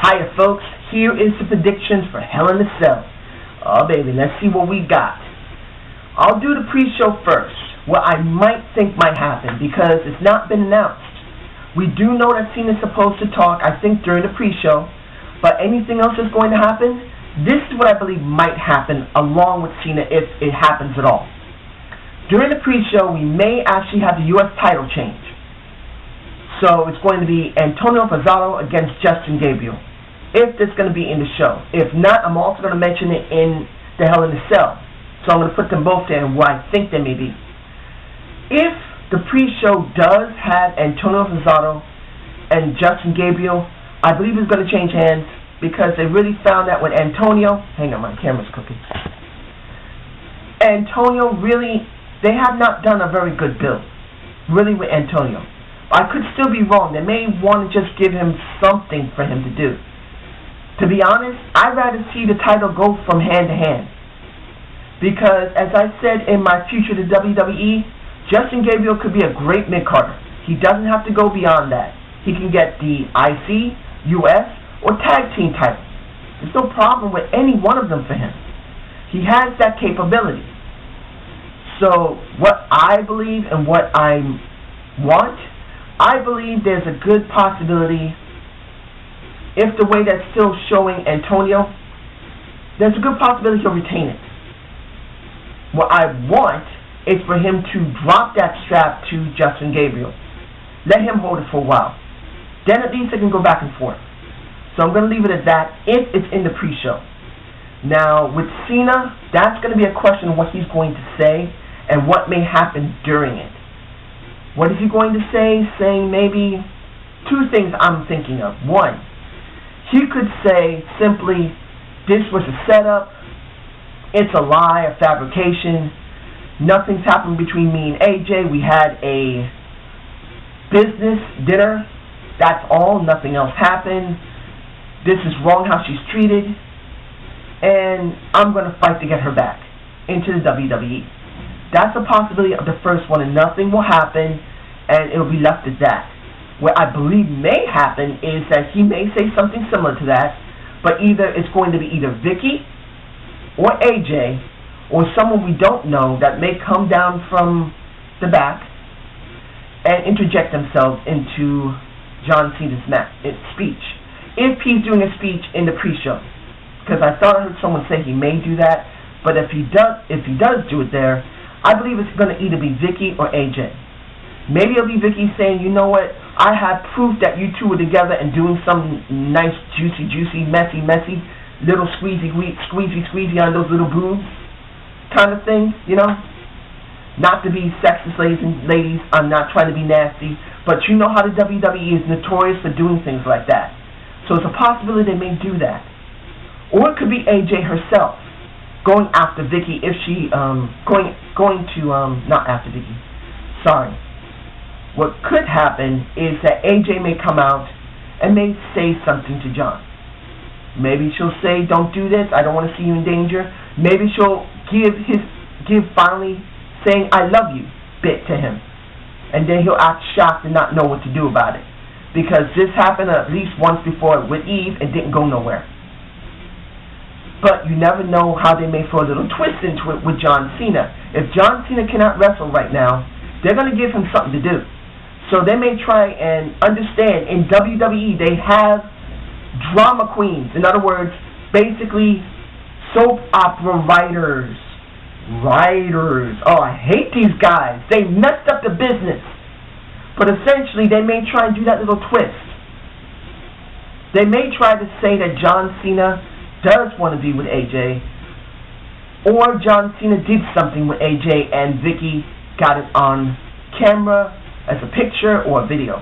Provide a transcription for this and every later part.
Hiya folks, here is the predictions for Hell in a Cell. Oh baby, let's see what we got. I'll do the pre-show first, what I might think might happen, because it's not been announced. We do know that Cena's supposed to talk, I think, during the pre-show, but anything else that's going to happen, this is what I believe might happen along with Cena if it happens at all. During the pre-show, we may actually have the U.S. title change. So it's going to be Antonio Pizarro against Justin Gabriel, if it's going to be in the show. If not, I'm also going to mention it in the Hell in a Cell. So I'm going to put them both there and what I think they may be. If the pre-show does have Antonio Pizarro and Justin Gabriel, I believe it's going to change hands because they really found that when Antonio, hang on, my camera's cooking. Antonio really, they have not done a very good build, really, with Antonio. I could still be wrong. They may want to just give him something for him to do. To be honest, I'd rather see the title go from hand to hand. Because, as I said in my future to WWE, Justin Gabriel could be a great mid-carder. He doesn't have to go beyond that. He can get the IC, US, or tag team title. There's no problem with any one of them for him. He has that capability. So, what I believe and what I want, I believe there's a good possibility, if the way that's still showing Antonio, there's a good possibility he'll retain it. What I want is for him to drop that strap to Justin Gabriel. Let him hold it for a while. Then at least they can go back and forth. So I'm going to leave it at that if it's in the pre-show. Now, with Cena, that's going to be a question of what he's going to say and what may happen during it. What is he going to say? Saying maybe two things I'm thinking of. One, he could say simply, this was a setup, it's a lie, a fabrication, nothing's happened between me and AJ, we had a business dinner, that's all, nothing else happened, this is wrong how she's treated, and I'm going to fight to get her back into the WWE. That's a possibility of the first one, and nothing will happen, and it'll be left at that. What I believe may happen is that he may say something similar to that, but either it's going to be either Vicky or AJ or someone we don't know that may come down from the back and interject themselves into John Cena's speech. If he's doing a speech in the pre-show, because I thought I heard someone say he may do that, but if he does do it there, I believe it's going to either be Vicky or AJ. Maybe it'll be Vicky saying, you know what, I have proof that you two were together and doing some nice, juicy, messy, little squeezy on those little boobs kind of thing, you know? Not to be sexist, ladies, I'm not trying to be nasty, but you know how the WWE is notorious for doing things like that. So it's a possibility they may do that. Or it could be AJ herself going after Vicky if she, not after Vicky, sorry. What could happen is that AJ may come out and may say something to John. Maybe she'll say, don't do this, I don't want to see you in danger. Maybe she'll give finally saying, I love you bit to him. And then he'll act shocked and not know what to do about it. Because this happened at least once before with Eve and didn't go nowhere. But you never know how they may throw a little twist into it with John Cena. If John Cena cannot wrestle right now, they're going to give him something to do. So they may try and understand, in WWE, they have drama queens. In other words, basically, soap opera writers. Oh, I hate these guys. They messed up the business. But essentially, they may try and do that little twist. They may try to say that John Cena does want to be with AJ, or John Cena did something with AJ and Vicky got it on camera as a picture or a video.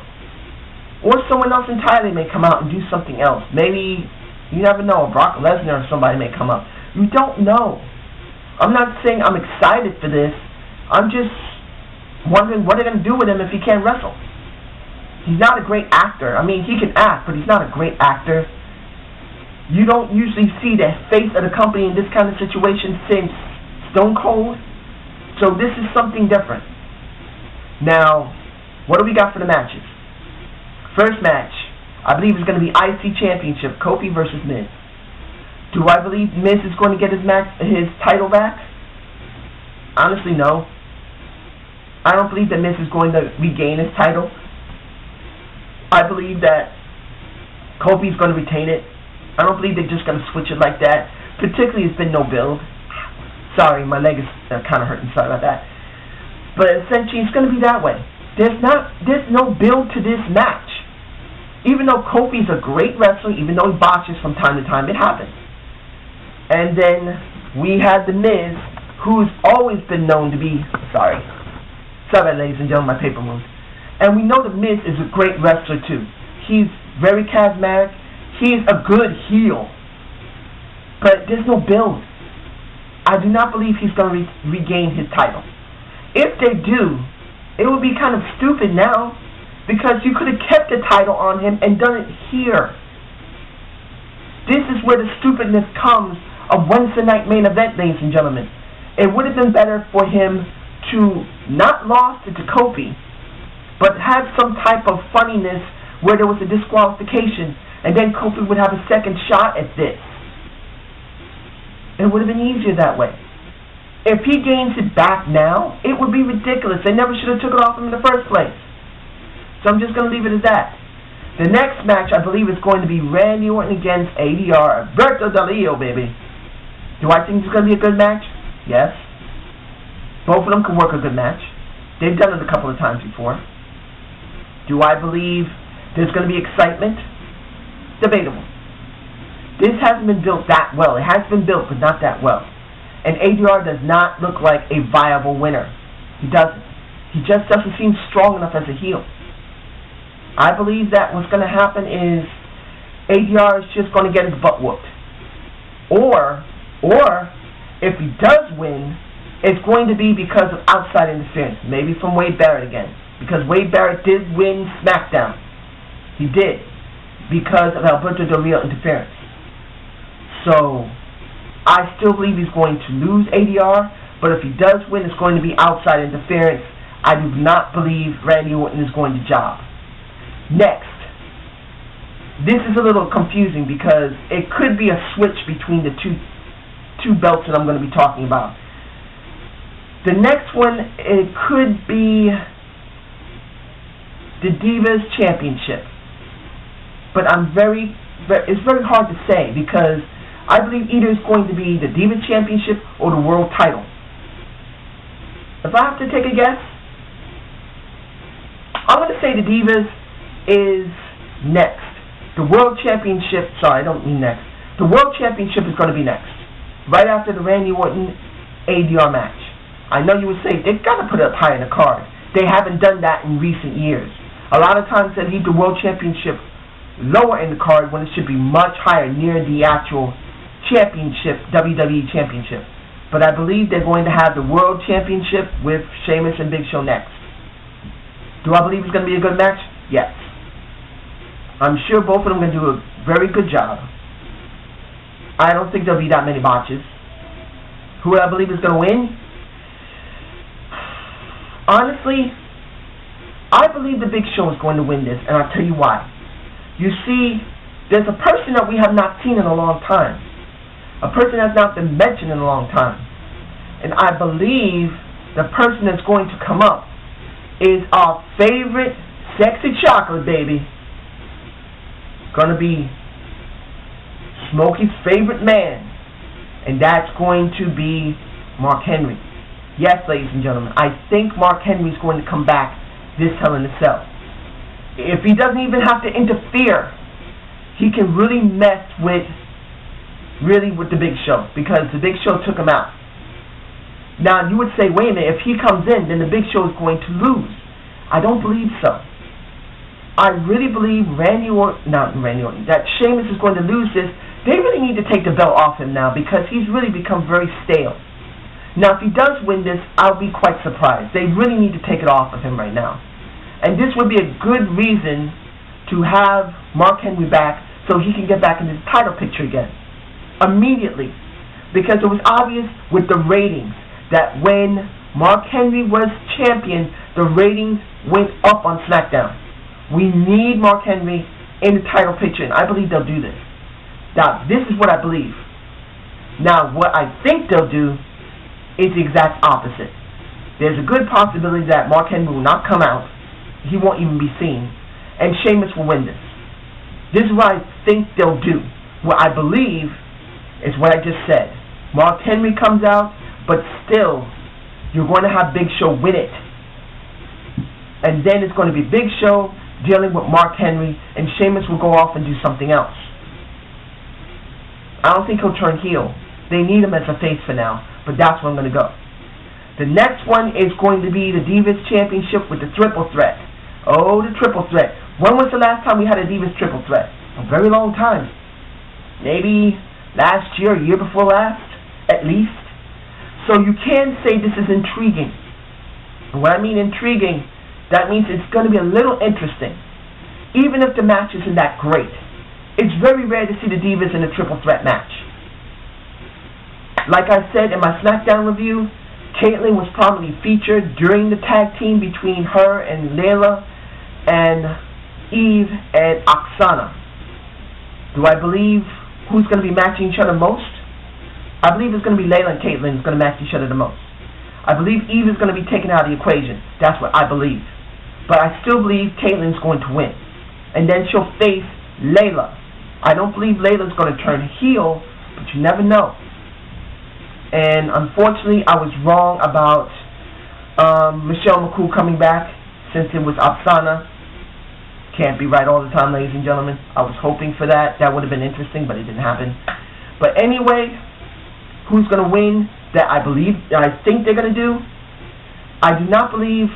Or someone else entirely may come out and do something else. Maybe, you never know, Brock Lesnar or somebody may come up. You don't know. I'm not saying I'm excited for this. I'm just wondering what they're going to do with him if he can't wrestle. He's not a great actor. I mean, he can act, but he's not a great actor. You don't usually see the face of the company in this kind of situation since Stone Cold. So this is something different. Now, what do we got for the matches? First match, I believe it's going to be IC Championship, Kofi versus Miz. Do I believe Miz is going to get his title back? Honestly, no. I don't believe that Miz is going to regain his title. I believe that Kofi's going to retain it. I don't believe they're just going to switch it like that. Particularly, it's been no build. Sorry, my leg is kind of hurting. Sorry about that. But essentially, it's going to be that way. There's no build to this match. Even though Kofi's a great wrestler, even though he botches from time to time, it happens. And then we have The Miz, who's always been known to be... Sorry, ladies and gentlemen, my paper moved. And we know The Miz is a great wrestler, too. He's very charismatic. He's a good heel. But there's no build. I do not believe he's going to regain his title. If they do, it would be kind of stupid now, because you could have kept the title on him and done it here. This is where the stupidness comes of Wednesday night main event, ladies and gentlemen. It would have been better for him to not lost it to Kofi, but have some type of funniness where there was a disqualification, and then Kofi would have a second shot at this. It would have been easier that way. If he gains it back now, it would be ridiculous. They never should have took it off him in the first place. So I'm just going to leave it at that. The next match, I believe, is going to be Randy Orton against ADR. Alberto Del Rio, baby. Do I think it's going to be a good match? Yes. Both of them can work a good match. They've done it a couple of times before. Do I believe there's going to be excitement? Debatable. This hasn't been built that well. It has been built, but not that well. And ADR does not look like a viable winner. He doesn't. He just doesn't seem strong enough as a heel. I believe that what's going to happen is ADR is just going to get his butt whooped. Or if he does win, it's going to be because of outside interference. Maybe from Wade Barrett again. Because Wade Barrett did win SmackDown. He did. Because of Alberto Del Rio interference. So I still believe he's going to lose ADR, but if he does win, it's going to be outside interference. I do not believe Randy Orton is going to job. Next, this is a little confusing because it could be a switch between the two belts that I'm going to be talking about. The next one, it could be the Divas Championship, but it's very hard to say because I believe either it's going to be the Divas Championship or the World Title. If I have to take a guess, I'm going to say the Divas is next. The World Championship, sorry, I don't mean next. The World Championship is going to be next. Right after the Randy Orton ADR match. I know you would say, they've got to put it up high in the card. They haven't done that in recent years. A lot of times they leave the World Championship lower in the card when it should be much higher near the actual championship, WWE Championship. But I believe they're going to have the World Championship with Sheamus and Big Show next. Do I believe it's going to be a good match? Yes. I'm sure both of them are going to do a very good job. I don't think there'll be that many botches. Who I believe is going to win? Honestly, I believe the Big Show is going to win this, and I'll tell you why. You see, there's a person that we have not seen in a long time. A person that's not been mentioned in a long time. And I believe the person that's going to come up is our favorite sexy chocolate baby. Gonna be Smokey's favorite man. And that's going to be Mark Henry. Yes, ladies and gentlemen, I think Mark Henry is going to come back this Hell in a Cell. If he doesn't even have to interfere, he can really mess with the Big Show, because the Big Show took him out. Now, you would say, wait a minute, if he comes in, then the Big Show is going to lose. I don't believe so. I really believe that Sheamus is going to lose this. They really need to take the belt off him now, because he's really become very stale. Now, if he does win this, I'll be quite surprised. They really need to take it off of him right now. And this would be a good reason to have Mark Henry back so he can get back in his title picture again. Immediately. Because it was obvious with the ratings that when Mark Henry was champion, the ratings went up on SmackDown. We need Mark Henry in the title picture, and I believe they'll do this. Now, this is what I believe. Now, what I think they'll do is the exact opposite. There's a good possibility that Mark Henry will not come out. He won't even be seen. And Sheamus will win this. This is what I think they'll do. What I believe is what I just said. Mark Henry comes out, but still, you're going to have Big Show win it. And then it's going to be Big Show dealing with Mark Henry, and Sheamus will go off and do something else. I don't think he'll turn heel. They need him as a face for now, but that's where I'm going to go. The next one is going to be the Divas Championship with the Triple Threat. Oh, the Triple Threat. When was the last time we had a Divas Triple Threat? A very long time. Maybe last year, year before last, at least. So you can say this is intriguing. And when I mean intriguing, that means it's going to be a little interesting. Even if the match isn't that great. It's very rare to see the Divas in a Triple Threat match. Like I said in my SmackDown review, Kaitlyn was prominently featured during the tag team between her and Layla and Eve and Oksana. Do I believe who's going to be matching each other most? I believe it's going to be Layla and Kaitlyn who's going to match each other the most. I believe Eve is going to be taken out of the equation. That's what I believe. But I still believe Kaitlyn's going to win. And then she'll face Layla. I don't believe Layla's going to turn heel, but you never know. And unfortunately, I was wrong about Michelle McCool coming back, since it was Oksana. Can't be right all the time, ladies and gentlemen. I was hoping for that. That would have been interesting, but it didn't happen. But anyway, who's going to win? That I think they're going to do. I do not believe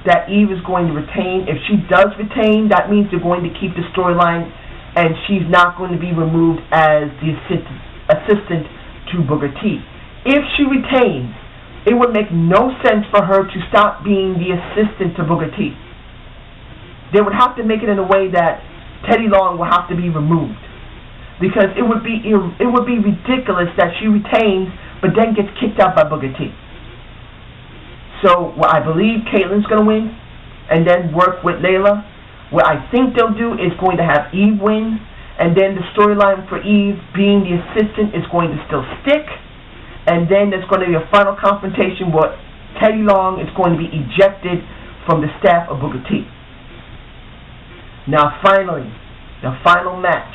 that Eve is going to retain. If she does retain, that means they're going to keep the storyline, and she's not going to be removed as the assistant to Booker T. If she retains, it would make no sense for her to stop being the assistant to Booker T. They would have to make it in a way that Teddy Long will have to be removed, because it would be ridiculous that she retains but then gets kicked out by Booker T. So what I believe Kaitlyn's going to win and then work with Layla. What I think they'll do is going to have Eve win, and then the storyline for Eve being the assistant is going to still stick. And then there's going to be a final confrontation where Teddy Long is going to be ejected from the staff of Booker T. Now finally, the final match,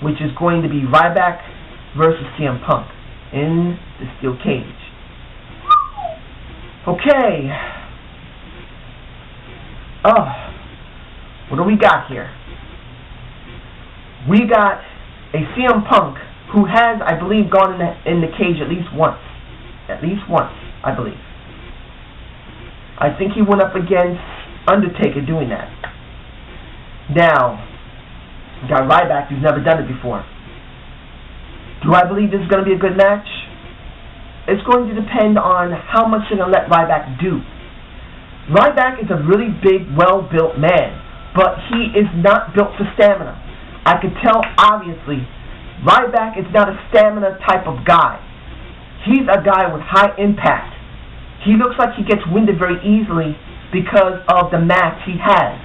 which is going to be Ryback versus CM Punk in the steel cage. Okay. What do we got here? We got a CM Punk who has, I believe, gone in the cage at least once. At least once, I believe. I think he went up against Undertaker doing that. Now, we got Ryback who's never done it before. Do I believe this is going to be a good match? It's going to depend on how much they're going to let Ryback do. Ryback is a really big, well-built man, but he is not built for stamina. I could tell, obviously, Ryback is not a stamina type of guy. He's a guy with high impact. He looks like he gets winded very easily because of the mass he has.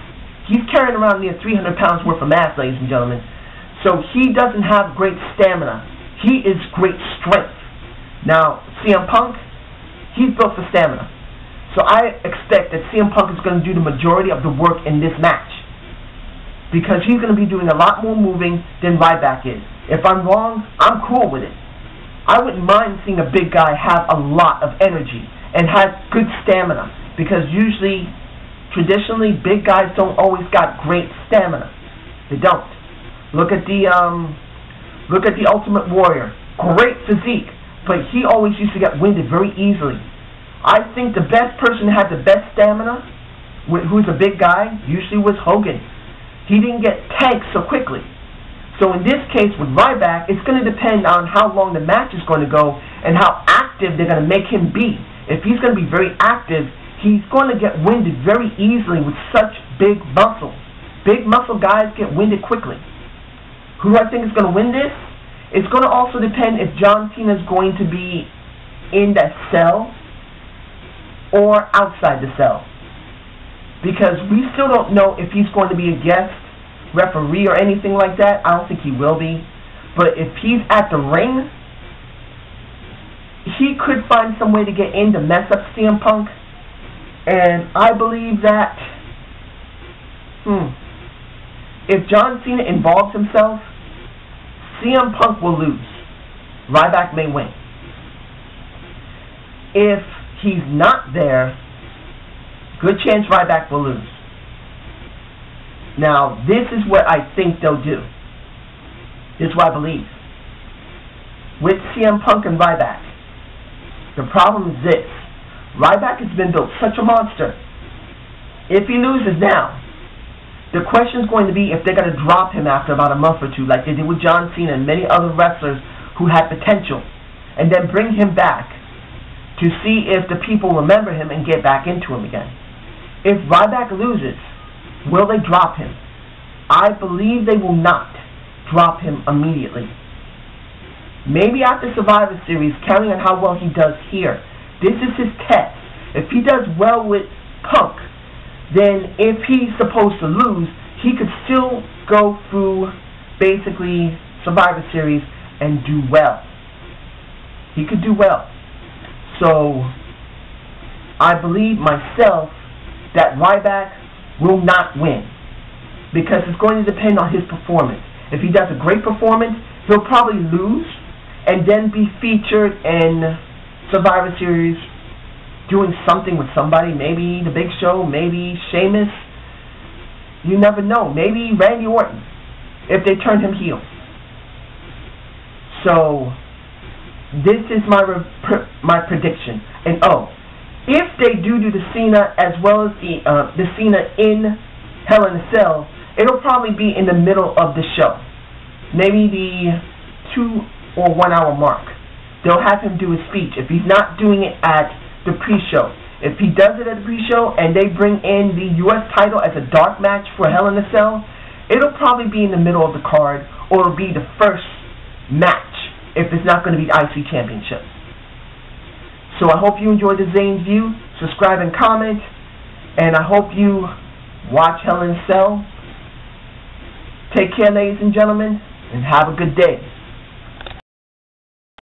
He's carrying around near 300 pounds worth of mass, ladies and gentlemen. So he doesn't have great stamina. He is great strength. Now, CM Punk, he's built for stamina. So I expect that CM Punk is going to do the majority of the work in this match, because he's going to be doing a lot more moving than Ryback is. If I'm wrong, I'm cool with it. I wouldn't mind seeing a big guy have a lot of energy and have good stamina, because usually, traditionally, big guys don't always got great stamina. They don't. Look at the Ultimate Warrior. Great physique, but he always used to get winded very easily. I think the best person who had the best stamina, who's a big guy, usually was Hogan. He didn't get tanked so quickly. So in this case with Ryback, it's going to depend on how long the match is going to go and how active they're going to make him be. If he's going to be very active, he's going to get winded very easily with such big muscles. Big muscle guys get winded quickly. Who I think is going to win this? It's going to also depend if John Cena is going to be in that cell or outside the cell, because we still don't know if he's going to be a guest referee or anything like that. I don't think he will be. But if he's at the ring, he could find some way to get in to mess up CM Punk. And I believe that if John Cena involves himself, CM Punk will lose. Ryback may win. If he's not there, good chance Ryback will lose. Now, this is what I think they'll do. This is what I believe. With CM Punk and Ryback, the problem is this. Ryback has been built such a monster. If he loses now, the question is going to be if they're going to drop him after about a month or two, like they did with John Cena and many other wrestlers who had potential, and then bring him back to see if the people remember him and get back into him again. If Ryback loses, will they drop him? I believe they will not drop him immediately. Maybe after Survivor Series, counting on how well he does here. This is his test. If he does well with Punk, then if he's supposed to lose, he could still go through basically Survivor Series and do well. He could do well. So, I believe myself that Ryback will not win, because it's going to depend on his performance. If he does a great performance, he'll probably lose and then be featured in Survivor Series doing something with somebody, maybe The Big Show, maybe Sheamus. You never know. Maybe Randy Orton, if they turn him heel. So, this is my prediction. And if they do the Cena as well as the Cena in Hell in a Cell, it'll probably be in the middle of the show. Maybe the 2 or 1 hour mark. They'll have him do his speech. If he's not doing it at the pre-show, if he does it at the pre-show and they bring in the U.S. title as a dark match for Hell in a Cell, it'll probably be in the middle of the card, or it'll be the first match if it's not going to be the IC Championship. So I hope you enjoyed the Zane's View. Subscribe and comment. And I hope you watch Hell in a Cell. Take care, ladies and gentlemen, and have a good day.